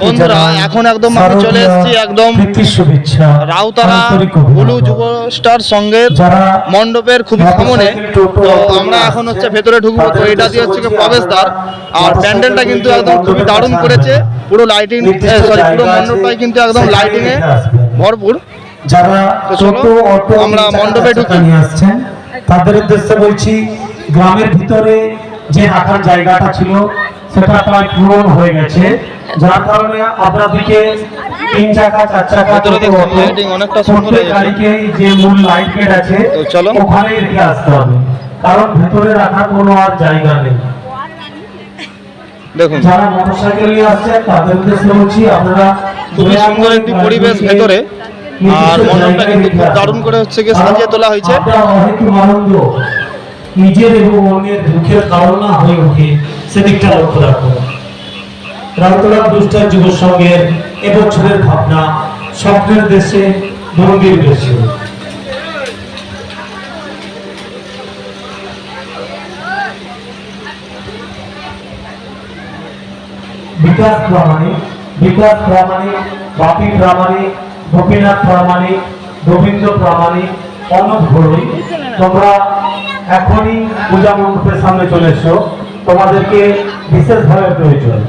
বন্ধুরা এখন একদম আমি চলে এসেছি একদম রাউতারা বুলু যুব স্টার সঙ্গের মণ্ডপের খুবই সামনে। তো আমরা এখন হচ্ছে ভেতরে ঢুকবো, তো এটা দিয়ে হচ্ছে প্রবেশদ্বার। আর প্যান্ডেলটা কিন্তু একদম খুবই দারুণ করেছে, পুরো লাইটিং পুরো মণ্ডপটাই কিন্তু একদম লাইটিং এ ভরপুর। যারা আমরা মণ্ডপে ঢুকি আসছেন তাদের উদ্দেশ্যে বলছি, গ্রামের ভিতরে যে রাখার জায়গাটা ছিল সেটা প্রায় পূরণ হয়ে গেছে, যার কারণে আপনাদেরকে 3 চাকা 4 চাকা অনেকটা সুন্দর গাড়িকে যে মূল লাইট গেট আছে ওখানে রেখে আসতে হবে, কারণ ভিতরে রাখার কোনো আর জায়গা নেই। দেখুন যারা মোটরসাইকেল নিয়ে আসছেন তাদের উদ্দেশ্যে বলছি, আপনারা খুবই সুন্দর একটি পরিবেশ ভেতরে, আর মণ্ডপটা কিন্তু খুব দারুণ করে হচ্ছে গিয়ে সাজিয়ে তোলা হয়েছে। নিজের এবং অন্যের দুঃখের কারণ না হয়ে ওঠে সেদিকটা লক্ষ্য রাখুন। রাউতলা দুষ্টার যুব সংঘের এবছরের ভাবনা স্বপ্নের দেশে মন্দির দেশে। বিকাশ প্রামাণিক, বাপি প্রামাণিক, গোপীনাথ প্রামাণিক, গোবিন্দ প্রামাণিক, অনুপ ঘোড়ই, তোমরা এখনই পূজা মণ্ডপের সামনে চলে এসো, তোমাদেরকে বিশেষভাবে প্রয়োজন।